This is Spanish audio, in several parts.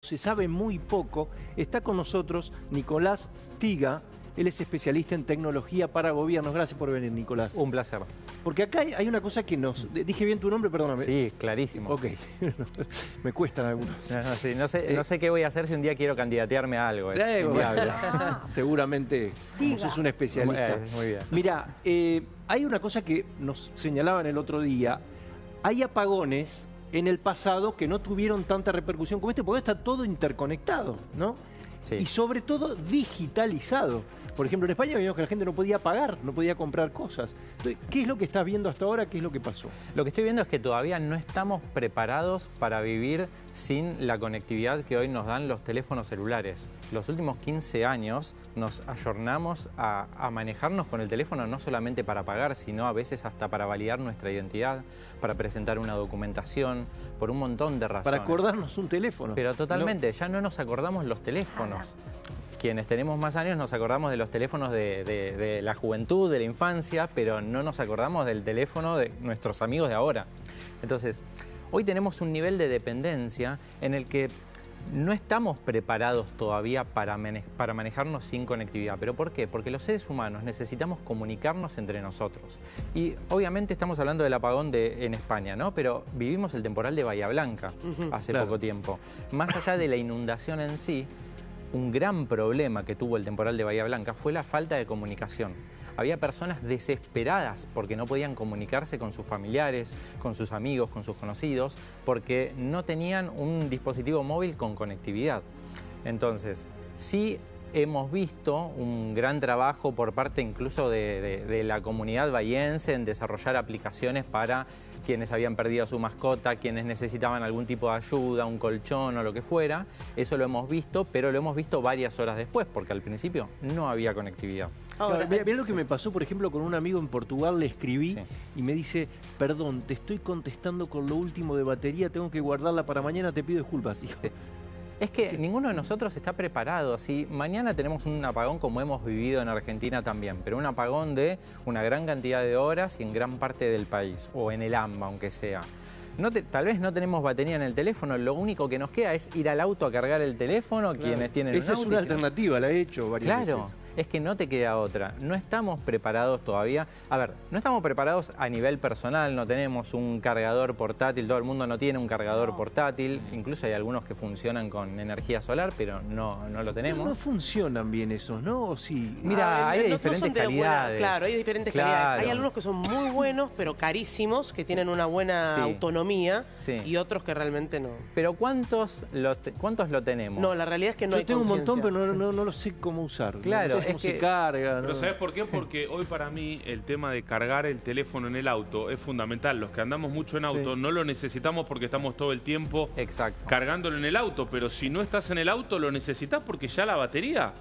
Se sabe muy poco. Está con nosotros Nicolás Stiga. Él es especialista en tecnología para gobiernos. Gracias por venir, Nicolás. Un placer. Porque acá hay una cosa que nos... ¿Dije bien tu nombre? Perdóname. Sí, clarísimo. Ok. Me cuestan algunos. No sé qué voy a hacer si un día quiero candidatearme a algo. Es inviable. Seguramente sos un especialista. Muy bien. Mira, hay una cosa que nos señalaban el otro día. Hay apagones en el pasado que no tuvieron tanta repercusión como este, porque está todo interconectado, ¿no? Sí. Y sobre todo digitalizado. Por ejemplo, en España vimos que la gente no podía pagar, no podía comprar cosas. Entonces, ¿qué es lo que estás viendo hasta ahora? ¿Qué es lo que pasó? Lo que estoy viendo es que todavía no estamos preparados para vivir sin la conectividad que hoy nos dan los teléfonos celulares. Los últimos 15 años nos ayornamos a manejarnos con el teléfono no solamente para pagar, sino a veces hasta para validar nuestra identidad, para presentar una documentación, por un montón de razones. Para acordarnos un teléfono. Pero totalmente, ya no nos acordamos los teléfonos. Quienes tenemos más años nos acordamos de los teléfonos de la juventud, de la infancia, pero no nos acordamos del teléfono de nuestros amigos de ahora. Entonces, hoy tenemos un nivel de dependencia en el que no estamos preparados todavía para manejarnos sin conectividad. ¿Pero por qué? Porque los seres humanos necesitamos comunicarnos entre nosotros. Y obviamente estamos hablando del apagón en España, ¿no? Pero vivimos el temporal de Bahía Blanca hace poco tiempo. Más allá de la inundación en sí, un gran problema que tuvo el temporal de Bahía Blanca fue la falta de comunicación. Había personas desesperadas porque no podían comunicarse con sus familiares, con sus amigos, con sus conocidos, porque no tenían un dispositivo móvil con conectividad. Entonces, sí hemos visto un gran trabajo por parte incluso de la comunidad bahiense en desarrollar aplicaciones para quienes habían perdido a su mascota, quienes necesitaban algún tipo de ayuda, un colchón o lo que fuera. Eso lo hemos visto, pero lo hemos visto varias horas después, porque al principio no había conectividad. Ahora, mirá lo que me pasó, por ejemplo, con un amigo en Portugal, le escribí y me dice, perdón, te estoy contestando con lo último de batería, tengo que guardarla para mañana, te pido disculpas. Hijo. Es que ninguno de nosotros está preparado. Si mañana tenemos un apagón como hemos vivido en Argentina también, pero un apagón de una gran cantidad de horas y en gran parte del país, o en el AMBA, aunque sea. Tal vez no tenemos batería en el teléfono, lo único que nos queda es ir al auto a cargar el teléfono, quienes tienen un auto. Esa es una alternativa, la he hecho varias veces. Claro, es que no te queda otra. No estamos preparados todavía. A ver, no estamos preparados a nivel personal, no tenemos un cargador portátil, todo el mundo no tiene un cargador portátil, incluso hay algunos que funcionan con energía solar, pero no lo tenemos. Pero no funcionan bien esos, ¿no? ¿O sí? Mira, hay de diferentes calidades. Claro, hay diferentes calidades. Hay algunos que son muy buenos, pero carísimos, que tienen una buena autonomía, y otros que realmente no. Pero ¿cuántos lo tenemos? No, la realidad es que no hay tengo un montón, conciencia. pero no lo sé cómo usar. Claro, ¿Cómo se carga? Pero ¿sabes por qué? Porque hoy para mí el tema de cargar el teléfono en el auto es fundamental. Los que andamos mucho en auto no lo necesitamos porque estamos todo el tiempo cargándolo en el auto, pero si no estás en el auto lo necesitas porque ya la batería...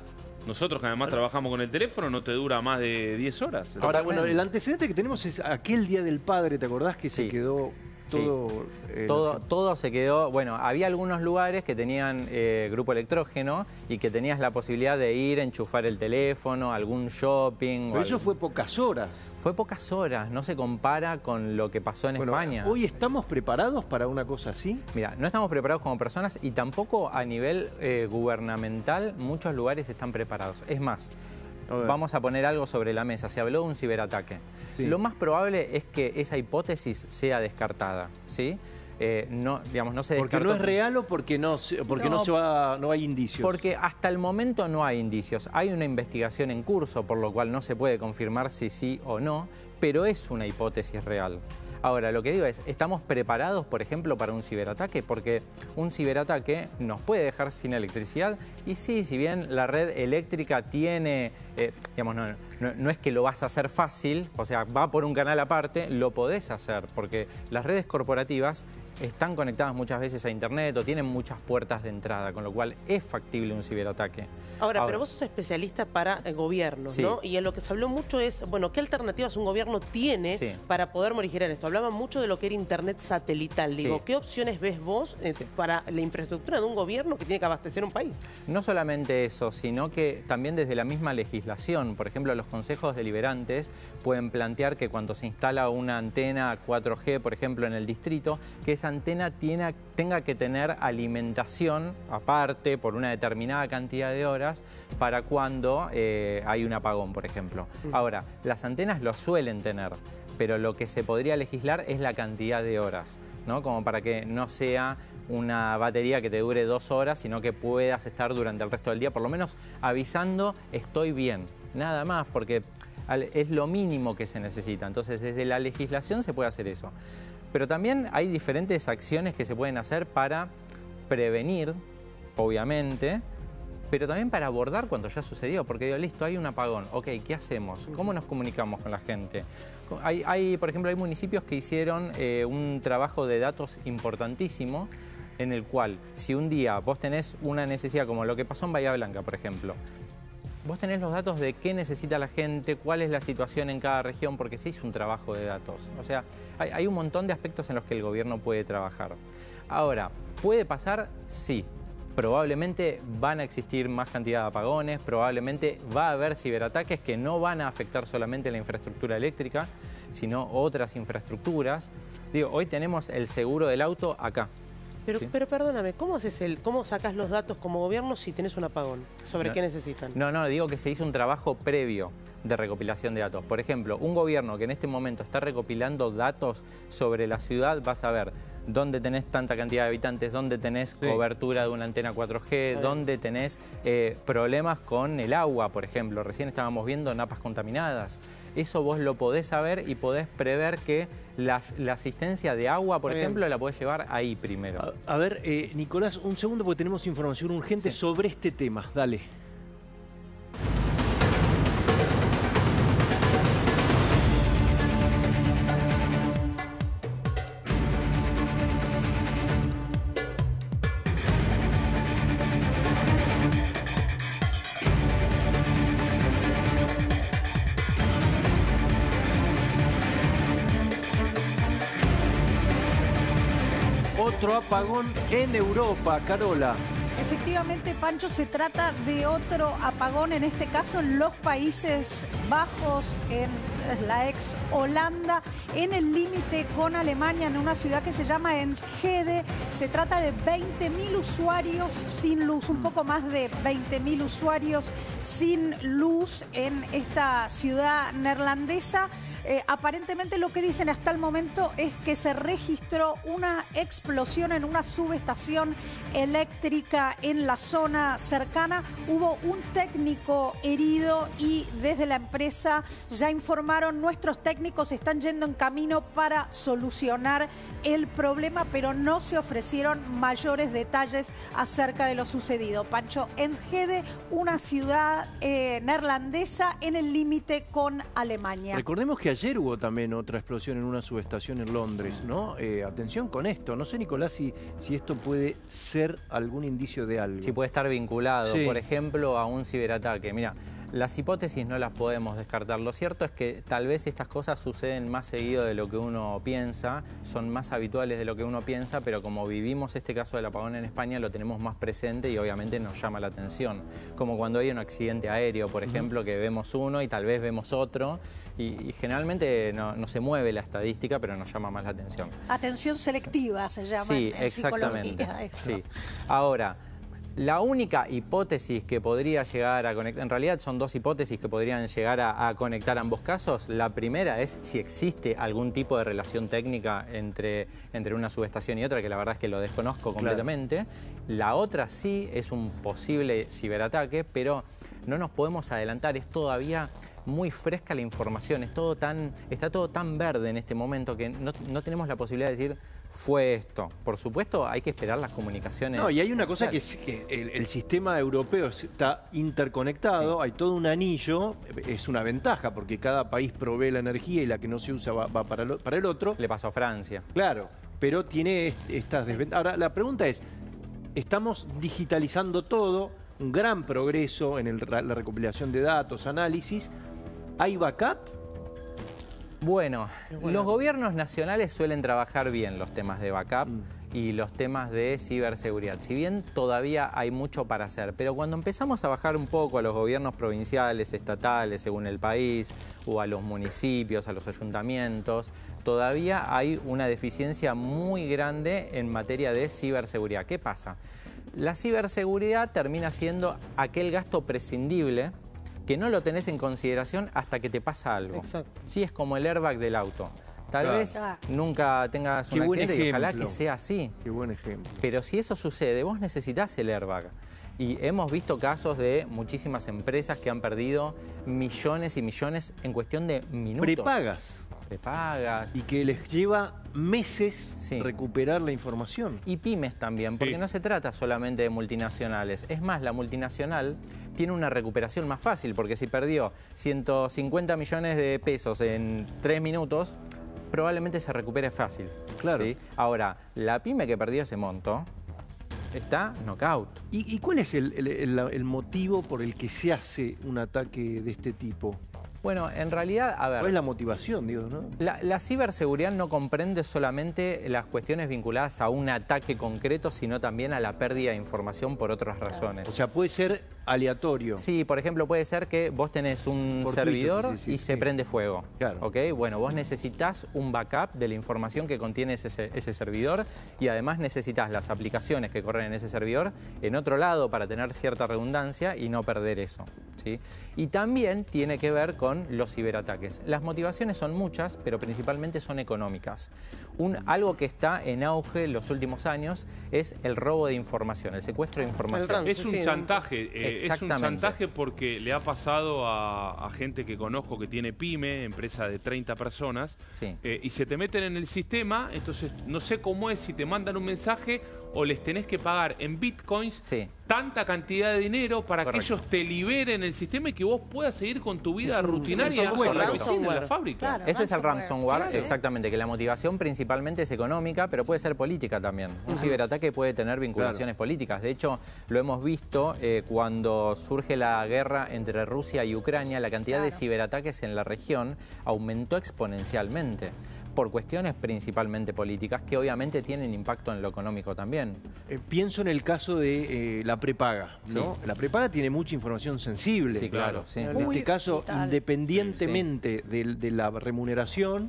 Nosotros que además trabajamos con el teléfono no te dura más de 10 horas. Ahora, bueno, el antecedente que tenemos es aquel Día del Padre, ¿te acordás que se quedó todo se quedó? Bueno, había algunos lugares que tenían grupo electrógeno y que tenías la posibilidad de ir a enchufar el teléfono, algún shopping. Pero eso fue pocas horas. Fue pocas horas, no se compara con lo que pasó en España. ¿Hoy estamos preparados para una cosa así? Mira, no estamos preparados como personas y tampoco a nivel gubernamental muchos lugares están preparados. Es más, vamos a poner algo sobre la mesa. Se habló de un ciberataque. Lo más probable es que esa hipótesis sea descartada, ¿sí? No se descartó. ¿Porque no es real o porque no hay indicios? Porque hasta el momento no hay indicios. Hay una investigación en curso, por lo cual no se puede confirmar si sí o no, pero es una hipótesis real. Ahora, lo que digo es, ¿estamos preparados, por ejemplo, para un ciberataque? Porque un ciberataque nos puede dejar sin electricidad y sí, si bien la red eléctrica tiene, no es que lo vas a hacer fácil, o sea, va por un canal aparte, lo podés hacer, porque las redes corporativas están conectadas muchas veces a internet o tienen muchas puertas de entrada, con lo cual es factible un ciberataque. Ahora, pero vos sos especialista para gobiernos, ¿no? Y en lo que se habló mucho es, bueno, ¿qué alternativas un gobierno tiene para poder morigerar esto? Hablaban mucho de lo que era internet satelital. Digo, ¿qué opciones ves vos para la infraestructura de un gobierno que tiene que abastecer un país? No solamente eso, sino que también desde la misma legislación. Por ejemplo, los consejos deliberantes pueden plantear que cuando se instala una antena 4G, por ejemplo, en el distrito, que esa esa antena tenga que tener alimentación aparte por una determinada cantidad de horas para cuando hay un apagón, por ejemplo. Ahora, las antenas lo suelen tener, pero lo que se podría legislar es la cantidad de horas, ¿no? Como para que no sea una batería que te dure 2 horas, sino que puedas estar durante el resto del día, por lo menos avisando estoy bien, nada más, porque es lo mínimo que se necesita. Entonces, desde la legislación se puede hacer eso. Pero también hay diferentes acciones que se pueden hacer para prevenir, obviamente, pero también para abordar cuando ya sucedió, porque digo, listo, hay un apagón, ok, ¿qué hacemos? ¿Cómo nos comunicamos con la gente? Por ejemplo, hay municipios que hicieron un trabajo de datos importantísimo, en el cual, si un día vos tenés una necesidad, como lo que pasó en Bahía Blanca, por ejemplo, vos tenés los datos de qué necesita la gente, cuál es la situación en cada región, porque se hizo un trabajo de datos. O sea, hay un montón de aspectos en los que el gobierno puede trabajar. Ahora, ¿puede pasar? Sí. Probablemente van a existir más cantidad de apagones, probablemente va a haber ciberataques que no van a afectar solamente la infraestructura eléctrica, sino otras infraestructuras. Digo, hoy tenemos el seguro del auto acá. Pero perdóname, ¿cómo sacas los datos como gobierno si tenés un apagón? ¿Sobre qué necesitan? No, digo que se hizo un trabajo previo de recopilación de datos. Por ejemplo, un gobierno que en este momento está recopilando datos sobre la ciudad va a saber dónde tenés tanta cantidad de habitantes, dónde tenés cobertura de una antena 4G, dónde tenés problemas con el agua, por ejemplo. Recién estábamos viendo napas contaminadas. Eso vos lo podés saber y podés prever que la asistencia de agua, por ejemplo, la podés llevar ahí primero. A ver, Nicolás, un segundo porque tenemos información urgente sobre este tema. Dale. Otro apagón en Europa, Carola. Efectivamente, Pancho, se trata de otro apagón, en este caso en los Países Bajos, en la ex Holanda, en el límite con Alemania, en una ciudad que se llama Enschede. Se trata de 20.000 usuarios sin luz, un poco más de 20.000 usuarios sin luz en esta ciudad neerlandesa. Aparentemente lo que dicen hasta el momento es que se registró una explosión en una subestación eléctrica en la zona cercana. Hubo un técnico herido y desde la empresa ya informaron, nuestros técnicos están yendo en camino para solucionar el problema, pero no se ofrecieron mayores detalles acerca de lo sucedido. Pancho, Enschede, una ciudad neerlandesa en el límite con Alemania. Recordemos que ayer hubo también otra explosión en una subestación en Londres, ¿no? Atención con esto. No sé, Nicolás, si esto puede ser algún indicio de algo. Sí, puede estar vinculado, por ejemplo, a un ciberataque. Mira, las hipótesis no las podemos descartar. Lo cierto es que tal vez estas cosas suceden más seguido de lo que uno piensa, son más habituales de lo que uno piensa, pero como vivimos este caso del apagón en España, lo tenemos más presente y obviamente nos llama la atención. Como cuando hay un accidente aéreo, por ejemplo, que vemos uno y tal vez vemos otro, y generalmente no se mueve la estadística, pero nos llama más la atención. Atención selectiva se llama en psicología. Sí. Ahora, la única hipótesis que podría llegar a conectar, en realidad son dos hipótesis que podrían llegar a conectar ambos casos. La primera es si existe algún tipo de relación técnica entre una subestación y otra, que la verdad es que lo desconozco completamente. La otra sí es un posible ciberataque, pero no nos podemos adelantar, es todavía muy fresca la información, está todo tan verde en este momento que no tenemos la posibilidad de decir fue esto. Por supuesto, hay que esperar las comunicaciones. No, y hay una cosa que es que el sistema europeo está interconectado, hay todo un anillo, es una ventaja porque cada país provee la energía y la que no se usa va para el otro. Le pasó a Francia. Claro, pero tiene estas desventajas. Ahora, la pregunta es, estamos digitalizando todo, un gran progreso en la recopilación de datos, análisis. ¿Hay backup? Bueno, los gobiernos nacionales suelen trabajar bien los temas de backup y los temas de ciberseguridad. Si bien todavía hay mucho para hacer, pero cuando empezamos a bajar un poco a los gobiernos provinciales, estatales, según el país, o a los municipios, a los ayuntamientos, todavía hay una deficiencia muy grande en materia de ciberseguridad. ¿Qué pasa? La ciberseguridad termina siendo aquel gasto prescindible que no lo tenés en consideración hasta que te pasa algo. Exacto. Sí, es como el airbag del auto. Tal vez nunca tengas un accidente y ojalá que sea así. Qué buen ejemplo. Pero si eso sucede, vos necesitas el airbag. Y hemos visto casos de muchísimas empresas que han perdido millones y millones en cuestión de minutos. Prepagas. Y que les lleva meses recuperar la información. Y pymes también, porque no se trata solamente de multinacionales. Es más, la multinacional tiene una recuperación más fácil, porque si perdió 150 millones de pesos en 3 minutos, probablemente se recupere fácil. Claro. ¿Sí? Ahora, la pyme que perdió ese monto está knockout. ¿Y cuál es el motivo por el que se hace un ataque de este tipo? Bueno, en realidad, a ver... ¿Cuál es la motivación, digo, no? La ciberseguridad no comprende solamente las cuestiones vinculadas a un ataque concreto, sino también a la pérdida de información por otras razones. O sea, puede ser aleatorio. Sí, por ejemplo, puede ser que vos tenés un servidor y se prende fuego. Claro. ¿Ok? Bueno, vos necesitas un backup de la información que contiene ese servidor y además necesitas las aplicaciones que corren en ese servidor en otro lado para tener cierta redundancia y no perder eso. ¿Sí? Y también tiene que ver con los ciberataques. Las motivaciones son muchas, pero principalmente son económicas. Algo que está en auge en los últimos años es el robo de información, el secuestro de información. Es un chantaje, es un chantaje porque le ha pasado a gente que conozco que tiene pyme, empresa de 30 personas, y se te meten en el sistema, entonces no sé cómo es si te mandan un mensaje o les tenés que pagar en bitcoins tanta cantidad de dinero para que ellos te liberen el sistema y que vos puedas seguir con tu vida rutinaria en la oficina, en la fábrica. Claro, ese es el ransomware, exactamente, que la motivación principalmente es económica, pero puede ser política también. Un ciberataque puede tener vinculaciones políticas. De hecho, lo hemos visto cuando surge la guerra entre Rusia y Ucrania, la cantidad de ciberataques en la región aumentó exponencialmente por cuestiones principalmente políticas que obviamente tienen impacto en lo económico también. Pienso en el caso de la prepaga, ¿no? La prepaga tiene mucha información sensible. Sí, claro. Sí. En este caso, independientemente de la remuneración,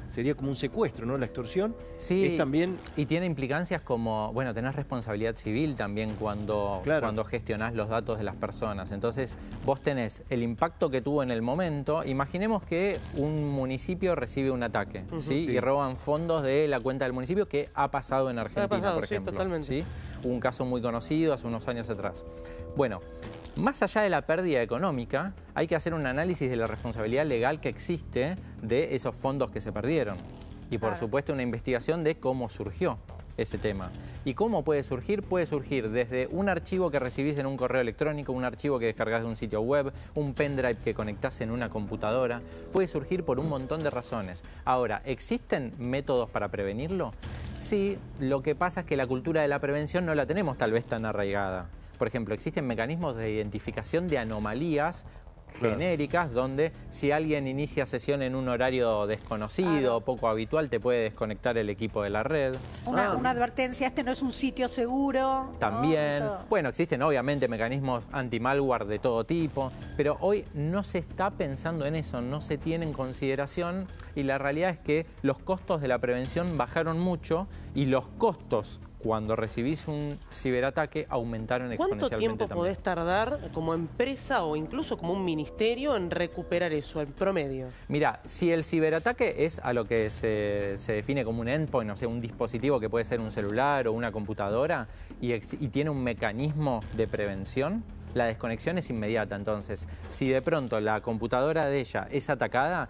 sería como un secuestro, ¿no? La extorsión. Sí, es también... y tiene implicancias como, bueno, tenés responsabilidad civil también cuando gestionás los datos de las personas. Entonces, vos tenés el impacto que tuvo en el momento. Imaginemos que un municipio recibe un ataque, y roban fondos de la cuenta del municipio, que ha pasado en Argentina, por ejemplo. Totalmente. Un caso muy conocido hace unos años atrás. Bueno, más allá de la pérdida económica, hay que hacer un análisis de la responsabilidad legal que existe de esos fondos que se perdieron. Y por supuesto una investigación de cómo surgió ese tema. ¿Y cómo puede surgir? Puede surgir desde un archivo que recibís en un correo electrónico, un archivo que descargás de un sitio web, un pendrive que conectás en una computadora. Puede surgir por un montón de razones. Ahora, ¿existen métodos para prevenirlo? Sí, lo que pasa es que la cultura de la prevención no la tenemos tal vez tan arraigada. Por ejemplo, existen mecanismos de identificación de anomalías genéricas, donde si alguien inicia sesión en un horario desconocido, poco habitual, te puede desconectar el equipo de la red. Una advertencia, este no es un sitio seguro. También. Bueno, existen obviamente mecanismos anti-malware de todo tipo, pero hoy no se está pensando en eso, no se tiene en consideración, y la realidad es que los costos de la prevención bajaron mucho y los costos cuando recibís un ciberataque aumentaron exponencialmente. ¿Cuánto tiempo podés tardar como empresa o incluso como un ministerio en recuperar eso, en promedio? Mira, si el ciberataque es a lo que se define como un endpoint, o sea, un dispositivo que puede ser un celular o una computadora y tiene un mecanismo de prevención, la desconexión es inmediata. Entonces, si de pronto la computadora de ella es atacada,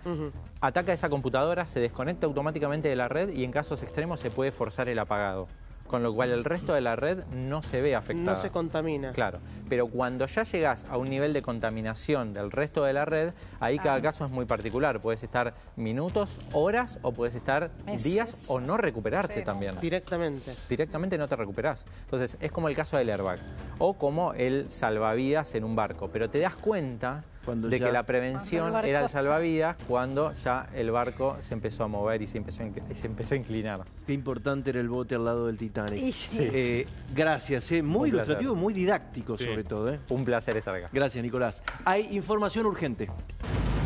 ataca esa computadora, se desconecta automáticamente de la red y en casos extremos se puede forzar el apagado. Con lo cual el resto de la red no se ve afectada. No se contamina. Claro, pero cuando ya llegás a un nivel de contaminación del resto de la red, ahí cada caso es muy particular. Puedes estar minutos, horas o puedes estar días o no recuperarte también. Directamente. Directamente no te recuperás. Entonces es como el caso del airbag o como el salvavidas en un barco. Pero te das cuenta de que la prevención era el salvavidas cuando ya el barco se empezó a mover y se empezó a inclinar. Qué importante era el bote al lado del Titanic. Sí. Gracias, muy ilustrativo, muy didáctico sobre todo. Un placer estar acá. Gracias, Nicolás. Hay información urgente.